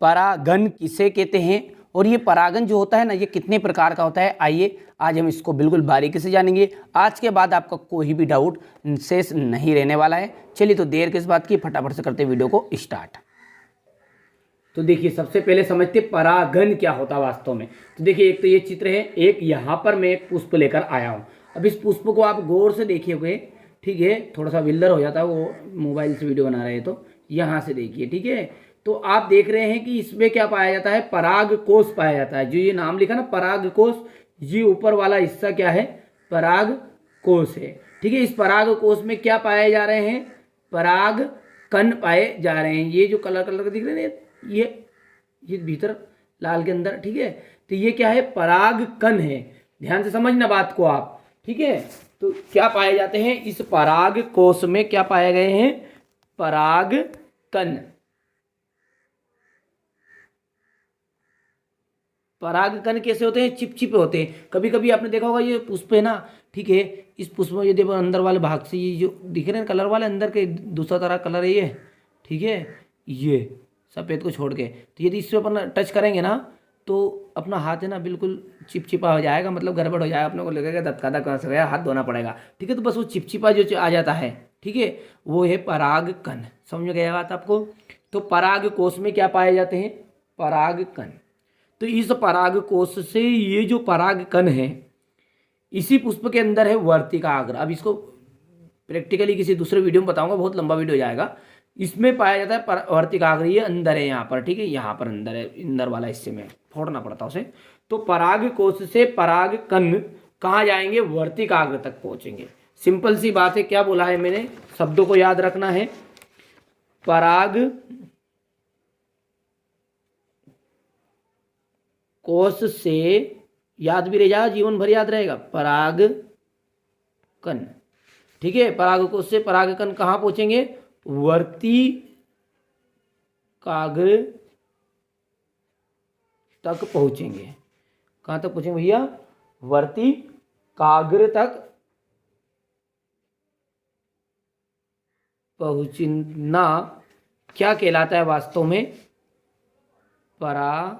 परागन किसे कहते हैं और ये परागन जो होता है ना, ये कितने प्रकार का होता है, आइए आज हम इसको बिल्कुल बारीकी से जानेंगे। आज के बाद आपका कोई भी डाउट शेष नहीं रहने वाला है। चलिए तो देर किस बात की, फटाफट से करते वीडियो को स्टार्ट। तो देखिए सबसे पहले समझते परागन क्या होता है वास्तव में। तो देखिए एक तो ये चित्र है, एक यहाँ पर मैं एक पुष्प लेकर आया हूँ। अब इस पुष्प को आप गौर से देखिएगे, ठीक है, थोड़ा सा विल्लर हो जाता है वो मोबाइल से वीडियो बना रहे हैं, तो यहाँ से देखिए, ठीक है। तो आप देख रहे हैं कि इसमें क्या पाया जाता है, पराग कोश पाया जाता है। जो ये नाम लिखा ना पराग कोश, ये ऊपर वाला हिस्सा क्या है, पराग कोश है, ठीक है। इस पराग कोश में क्या पाए जा रहे हैं, पराग कण पाए जा रहे हैं। ये जो कलर कलर दिख रहे हैं, ये भीतर लाल के अंदर, ठीक है। तो ये क्या है, पराग कण है। ध्यान से समझना बात को आप, ठीक है। तो क्या पाए जाते हैं इस पराग कोश में, क्या पाए गए हैं, पराग कण। पराग कण कैसे होते हैं, चिपचिपे होते हैं। कभी कभी आपने देखा होगा ये पुष्प है ना, ठीक है, इस पुष्प में यदि अंदर वाले भाग से ये जो दिख रहे हैं कलर वाले, अंदर के दूसरा तरह कलर है ये, ठीक है, ये सफ़ेद को छोड़ के, तो यदि इससे अपन टच करेंगे ना तो अपना हाथ है ना बिल्कुल चिपचिपा हो जाएगा, मतलब गड़बड़ हो जाएगा, अपने को लगेगा धक्का कर गया, हाथ धोना पड़ेगा, ठीक है। तो बस वो चिपचिपा जो आ जाता है, ठीक है, वो है पराग कण। समझ में गया बात आपको। तो पराग कोश में क्या पाए जाते हैं, पराग कण। तो इस पराग कोश से ये जो पराग कण है, इसी पुष्प के अंदर है वर्तिकाग्र। अब इसको प्रैक्टिकली किसी दूसरे वीडियो में बताऊंगा, बहुत लंबा वीडियो जाएगा। इसमें पाया जाता है वर्तिकाग्र, ये अंदर है यहाँ पर, ठीक है, यहाँ पर अंदर है, अंदर वाला हिस्से में फोड़ना पड़ता है उसे। तो पराग कोश से पराग कण कहाँ जाएंगे, वर्तिकाग्र तक पहुँचेंगे। सिंपल सी बात है, क्या बोला है मैंने, शब्दों को याद रखना है। पराग कोश से, याद भी रह जाएगा, जीवन भर याद रहेगा, पराग कण, ठीक है। पराग कोश से पराग कण कहाँ पहुँचेंगे, वर्तिकाग्र तक पहुंचेंगे। कहां तक पहुंचेंगे भैया, वर्तिकाग्र तक पहुंचना क्या कहलाता है वास्तव में, परागन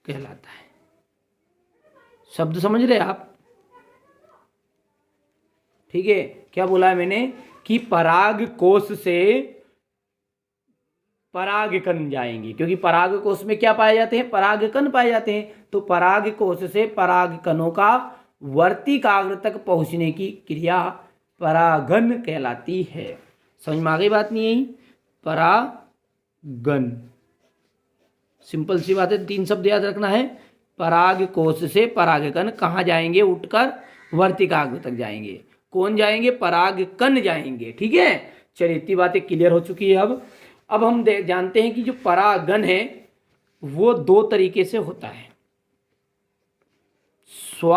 कहलाता है। शब्द समझ रहे आप, ठीक है। क्या बोला है मैंने कि पराग कोश से पराग कण जाएंगे, क्योंकि पराग कोश में क्या पाए जाते हैं, पराग कण पाए जाते हैं। तो पराग कोश से पराग कणों का वर्तिकाग्र तक पहुंचने की क्रिया परागन कहलाती है। समझ में आ गई बात नहीं यही, परागन। सिंपल सी बात है, 3 शब्द याद रखना है। पराग कोश से पराग कण कहाँ जाएंगे, उठकर वर्तिकाग्र तक जाएंगे। कौन जाएंगे, पराग कण जाएंगे, ठीक है। चलिए इतनी बातें क्लियर हो चुकी है। अब हम जानते हैं कि जो परागन है वो 2 तरीके से होता है, स्व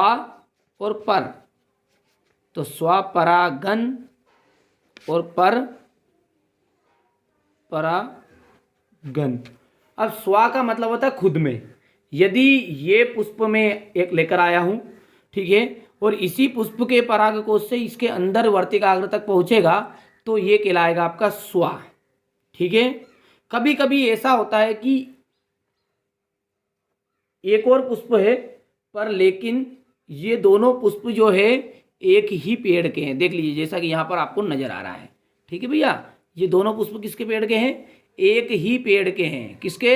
और पर। तो स्वपरागन और पर परागन। अब स्व का मतलब होता है खुद में। यदि ये पुष्प में एक लेकर आया हूं, ठीक है, और इसी पुष्प के परागकोश से इसके अंदर वर्तिकाग्र तक पहुंचेगा, तो ये कहलाएगा आपका स्व, ठीक है। कभी कभी ऐसा होता है कि एक और पुष्प है, पर लेकिन ये दोनों पुष्प जो है एक ही पेड़ के हैं। देख लीजिए जैसा कि यहाँ पर आपको नजर आ रहा है, ठीक है भैया। ये दोनों पुष्प किसके पेड़ के हैं, एक ही पेड़ के हैं। किसके,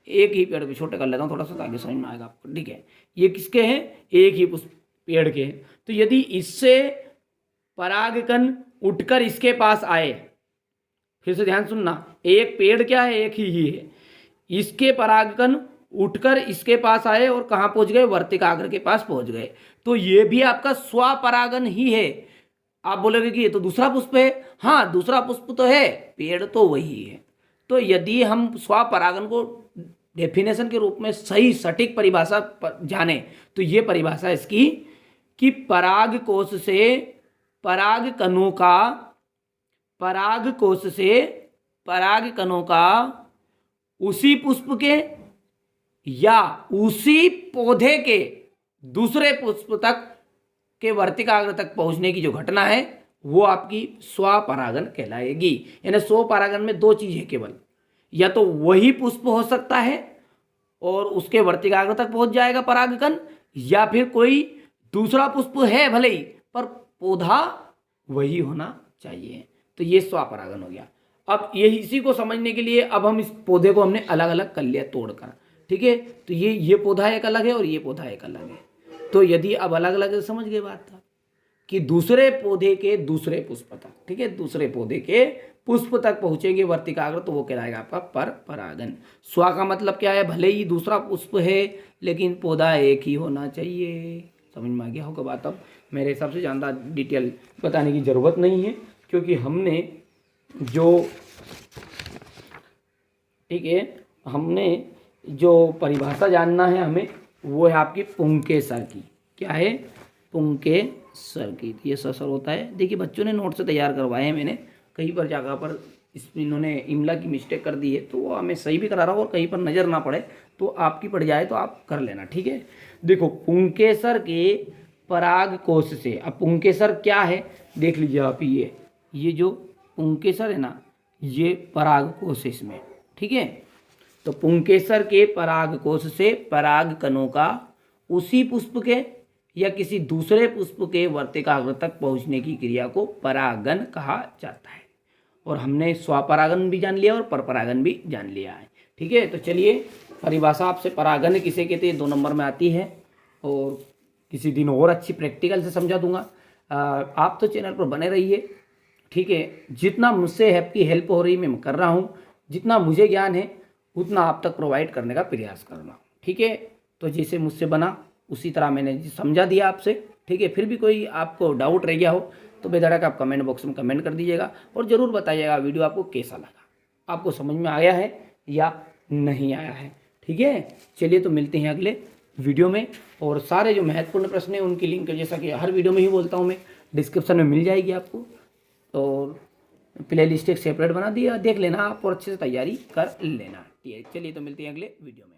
एक ही पेड़ के। छोटे कर लेता हूँ थोड़ा सा ताकि समझ में आएगा आपको, ठीक है। ये किसके हैं, एक ही पुष्प पेड़ के हैं। तो यदि इससे परागकण उठकर इसके पास आए, फिर से ध्यान सुनना, एक पेड़ क्या है, एक ही है। इसके परागकण उठकर इसके पास आए और कहाँ पहुंच गए, वर्तिकाग्र के पास पहुंच गए, तो ये भी आपका स्वपरागन ही है। आप बोलोगे कि ये तो दूसरा पुष्प है। हाँ दूसरा पुष्प तो है, पेड़ तो वही है। तो यदि हम स्वपरागन को डेफिनेशन के रूप में सही सटीक परिभाषा जाने, तो ये परिभाषा इसकी कि पराग कोश से पराग कणों का, पराग कोश से पराग कणों का उसी पुष्प के या उसी पौधे के दूसरे पुष्प तक के वर्तिकाग्र तक पहुंचने की जो घटना है, वो आपकी स्वपरागन कहलाएगी। यानी स्वपरागन में दो चीज है केवल, या तो वही पुष्प हो सकता है और उसके वर्तिकाग्र तक पहुंच जाएगा परागकण, या फिर कोई दूसरा पुष्प है भले ही पर पौधा वही होना चाहिए। तो ये स्वपरागन हो गया। अब ये इसी को समझने के लिए अब हम इस पौधे को हमने अलग अलग कर लिया तोड़कर, ठीक है। तो ये पौधा एक अलग है और ये पौधा एक अलग है। तो यदि अब अलग अलग समझ गए बात था कि दूसरे पौधे के दूसरे पुष्प तक, ठीक है, दूसरे पौधे के पुष्प तक पहुंचेंगे वर्तिकाग्र, तो वो कहलाएगा आपका पर परागन। स्व का मतलब क्या है, भले ही दूसरा पुष्प है लेकिन पौधा एक ही होना चाहिए। समझ में आ गया होगा बात। अब मेरे हिसाब से ज़्यादा डिटेल बताने की ज़रूरत नहीं है, क्योंकि हमने जो, ठीक है, हमने जो परिभाषा जानना है हमें, वो है आपकी पुंकेसर की। क्या है, पुंकेसर की। ये सर होता है, देखिए बच्चों ने नोट से तैयार करवाए हैं मैंने, कहीं पर जगह पर इन्होंने इमला की मिस्टेक कर दी है तो वो हमें सही भी करा रहा हूँ, और कहीं पर नज़र ना पड़े तो आपकी पड़ जाए तो आप कर लेना, ठीक है। देखो पुंकेसर के पराग कोश से, अब पुंकेसर क्या है देख लीजिए आप, ये जो पुंकेसर है ना, ये पराग कोश है इसमें, ठीक है। तो पुंकेसर के पराग कोश से पराग कणों का उसी पुष्प के या किसी दूसरे पुष्प के वर्तिकाग्र तक पहुंचने की क्रिया को परागन कहा जाता है। और हमने स्वपरागन भी जान लिया और परपरागन भी जान लिया है, ठीक है। तो चलिए परिभाषा आपसे परागन किसे कहते हैं 2 नंबर में आती है, और किसी दिन और अच्छी प्रैक्टिकल से समझा दूंगा। आप तो चैनल पर बने रहिए, ठीक है। जितना मुझसे आपकी हेल्प हो रही मैं कर रहा हूँ, जितना मुझे ज्ञान है उतना आप तक प्रोवाइड करने का प्रयास कर रहा हूँ, ठीक है। तो जैसे मुझसे बना उसी तरह मैंने समझा दिया आपसे, ठीक है। फिर भी कोई आपको डाउट रह गया हो तो बेधड़क आप कमेंट बॉक्स में कमेंट कर दीजिएगा, और ज़रूर बताइएगा वीडियो आपको कैसा लगा, आपको समझ में आया है या नहीं आया है, ठीक है। चलिए तो मिलते हैं अगले वीडियो में, और सारे जो महत्वपूर्ण प्रश्न हैं उनकी लिंक जैसा कि हर वीडियो में ही बोलता हूँ मैं, डिस्क्रिप्शन में मिल जाएगी आपको, और प्ले लिस्ट एक सेपरेट बना दिया, देख लेना आप और अच्छे से तैयारी कर लेना, ठीक है। चलिए तो मिलते हैं अगले वीडियो में।